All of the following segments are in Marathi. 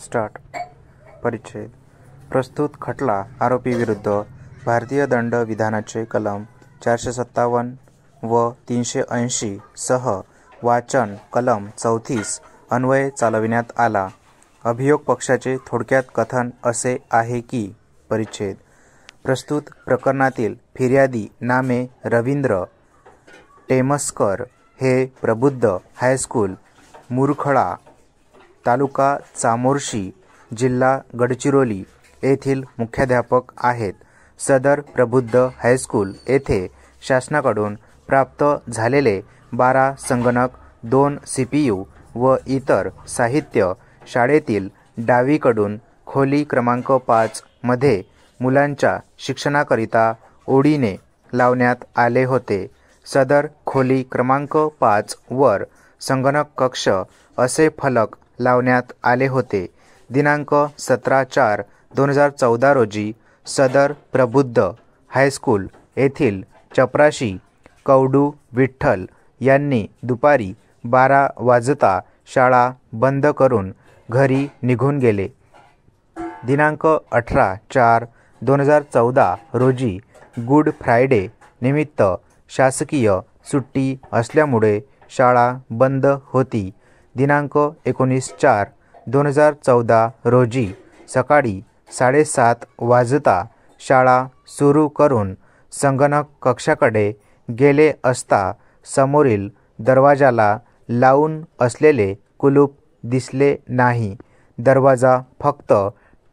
स्टार्ट. परिच्छेद. प्रस्तुत खटला आरोपी विरुद्ध भारतीय दंड विधानाचे कलम 457 व 380 सह वाचन कलम 34 अन्वये चालविण्यात आला. अभियोग पक्षाचे थोडक्यात कथन असे आहे की परिच्छेद. प्रस्तुत प्रकरणातील फिर्यादी नामे रवींद्र टेमस्कर हे प्रबुद्ध हायस्कूल मुरखळा तालुका चामोर्शी जिल्हा गडचिरोली येथील मुख्याध्यापक आहेत. सदर प्रबुद्ध हायस्कूल येथे शासनाकडून प्राप्त झालेले 12 संगणक, 2 CPU व इतर साहित्य शाळेतील डावीकडून खोली क्रमांक 5 मध्ये मुलांच्या शिक्षणाकरिता ओढीने लावण्यात आले होते. सदर खोली क्रमांक 5 वर संगणक कक्ष असे फलक लावण्यात आले होते. दिनांक 17/4/2014 रोजी सदर प्रबुद्ध हायस्कूल येथील चपराशी कवडू विठ्ठल यांनी दुपारी 12 वाजता शाळा बंद करून घरी निघून गेले. दिनांक 18/4/2014 रोजी गुड फ्रायडे निमित्त शासकीय सुट्टी असल्यामुळे शाळा बंद होती. दिनांक 19/4/2014 रोजी सकाळी 7:30 वाजता शाळा सुरू करून संगणक कक्षाकडे गेले असता समोरील दरवाजाला लावून असलेले कुलूप दिसले नाही. दरवाजा फक्त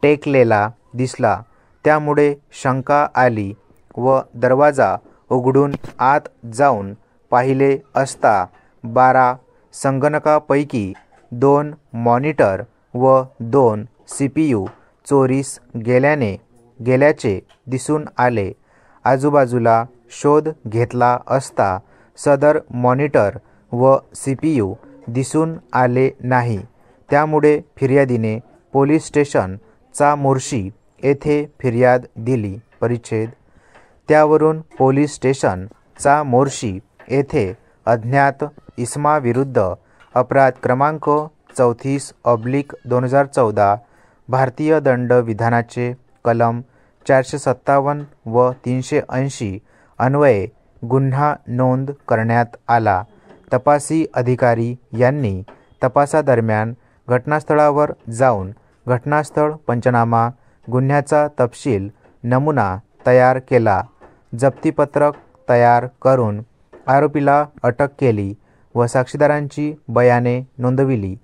टेकलेला दिसला. त्यामुळे शंका आली व दरवाजा उघडून आत जाऊन पाहिले असता 12 संगणकापैकी 2 मॉनिटर व 2 CPU चोरीस गेल्याचे दिसून आले. आजूबाजूला शोध घेतला असता सदर मॉनिटर व CPU दिसून आले नाही. त्यामुळे फिर्यादीने पोलीस स्टेशन चामोर्शी येथे फिर्याद दिली. परिच्छेद. त्यावरून पोलीस स्टेशन चामोर्शी येथे अज्ञात इसमाविरुद्ध अपराध क्रमांक 34/2014 भारतीय दंड विधानाचे कलम 457 व 380 अन्वये गुन्हा नोंद करण्यात आला. तपासी अधिकारी यांनी तपासादरम्यान घटनास्थळावर जाऊन घटनास्थळ पंचनामा, गुन्ह्याचा तपशील, नमुना तयार केला. जप्तीपत्रक तयार करून आरोपीला अटक केली व साक्षीदारांची बयाने नोंदविली.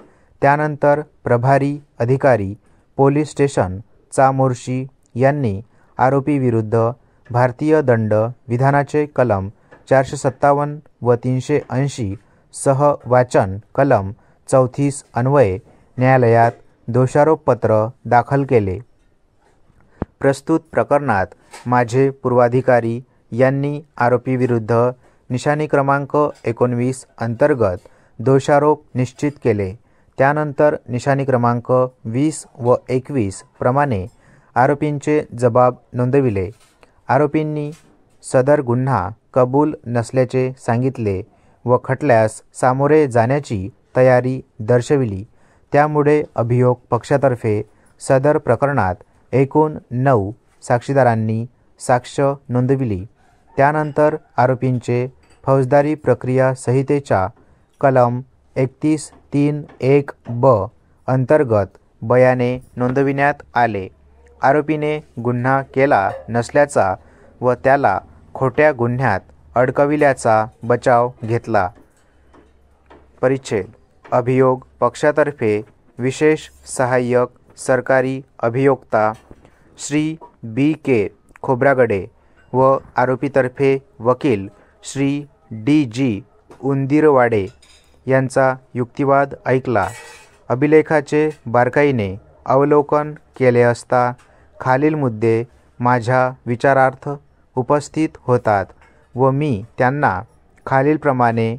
त्यानंतर प्रभारी अधिकारी पोलीस स्टेशन चामोर्शी यांनी आरोपीविरुद्ध भारतीय दंड विधानाचे कलम 457 व 380 सह वाचन कलम 34 अन्वये न्यायालयात दोषारोपपत्र दाखल केले. प्रस्तुत प्रकरणात माझे पूर्वाधिकारी यांनी आरोपीविरुद्ध निशाणी क्रमांक 19 अंतर्गत दोषारोप निश्चित केले. त्यानंतर निशाणी क्रमांक 20 व 21 प्रमाणे आरोपींचे जबाब नोंदविले. आरोपींनी सदर गुन्हा कबूल नसल्याचे सांगितले व खटल्यास सामोरे जाण्याची तयारी दर्शविली. त्यामुळे अभियोग पक्षातर्फे सदर प्रकरणात एकूण 9 साक्षीदारांनी साक्ष नोंदविली. त्यानंतर आरोपींचे फौजदारी प्रक्रिया संहितेच्या कलम 31(3)(1)(ब) अंतर्गत बयाने नोंदविण्यात आले. आरोपीने गुन्हा केला नसल्याचा व त्याला खोट्या गुन्ह्यात अडकविल्याचा बचाव घेतला. परिच्छेद. अभियोग पक्षातर्फे विशेष सहाय्यक सरकारी अभियोक्ता श्री B.K. खोब्रागडे व आरोपीतर्फे वकील श्री D.G. उंदीरवाडे यांचा युक्तिवाद ऐकला. अभिलेखाचे बारकाईने अवलोकन केले असता खालील मुद्दे माझ्या विचारार्थ उपस्थित होतात व मी त्यांना खालीलप्रमाणे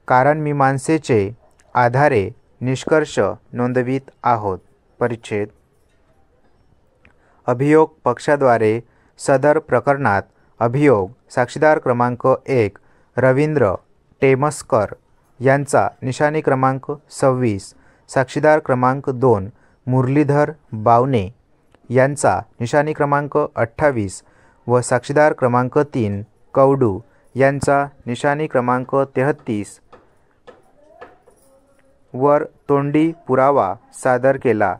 कारणमीमांसेचे आधारे निष्कर्ष नोंदवित आहोत. परिच्छेद. अभियोग पक्षाद्वारे सदर प्रकरणात अभियोग साक्षीदार क्रमांक 1 रवींद्र टेमस्कर यांचा निशाणी क्रमांक 26, साक्षीदार क्रमांक 2 मुरलीधर बावणे यांचा निशाणी क्रमांक 28 व साक्षीदार क्रमांक 3 कवडू यांचा निशाणी क्रमांक 33 वर तोंडी पुरावा सादर केला.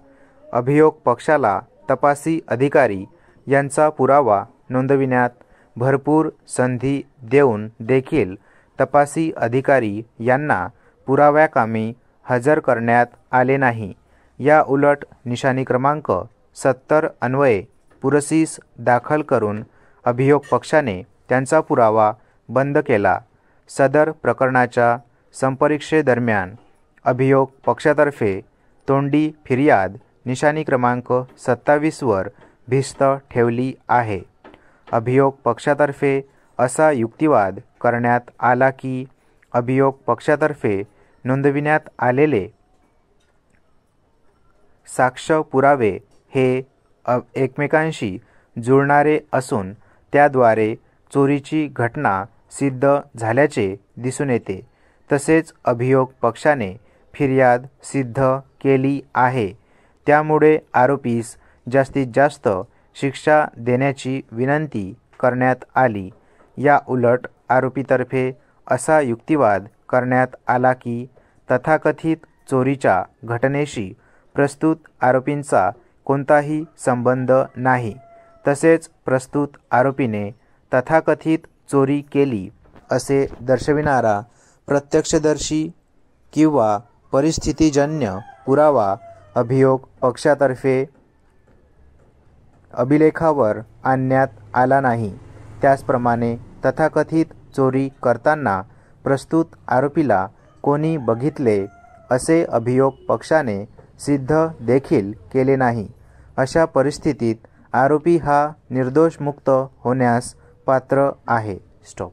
अभियोग पक्षाला तपासी अधिकारी यांचा पुरावा नोंदविण्यात भरपूर संधी देऊन देखील तपासी अधिकारी यांना पुराव्याकामी हजर करण्यात आले नाही. या उलट निशाणी क्रमांक 70 अन्वये पुरसीस दाखल करून अभियोग पक्षाने त्यांचा पुरावा बंद केला. सदर प्रकरणाच्या संपरीक्षेदरम्यान अभियोग पक्षातर्फे तोंडी फिर्याद निशाणी क्रमांक 27 वर भिस्त ठेवली आहे. अभियोग पक्षातर्फे असा युक्तिवाद करण्यात आला की अभियोग पक्षातर्फे नोंदविण्यात आलेले साक्ष पुरावे हे एकमेकांशी जुळणारे असून त्याद्वारे चोरीची घटना सिद्ध झाल्याचे दिसून येते. तसेच अभियोग पक्षाने फिर्याद सिद्ध केली आहे. त्यामुळे आरोपीस जास्तीत जास्त शिक्षा देण्याची विनंती करण्यात आली. या उलट आरोपीतर्फे असा युक्तिवाद करण्यात आला की तथाकथित चोरीच्या घटनेशी प्रस्तुत आरोपींचा कोणताही संबंध नाही. तसेच प्रस्तुत आरोपीने तथाकथित चोरी केली असे दर्शविणारा प्रत्यक्षदर्शी किंवा परिस्थितीजन्य पुरावा अभियोग पक्षातर्फे अभिलेखावर आणण्यात आला नाही. त्याचप्रमाणे तथाकथित चोरी करताना प्रस्तुत आरोपीला कोणी बघितले असे अभियोग पक्षाने सिद्ध देखील केले नाही. अशा परिस्थितीत आरोपी हा निर्दोष मुक्त होण्यास पात्र आहे. स्टॉप.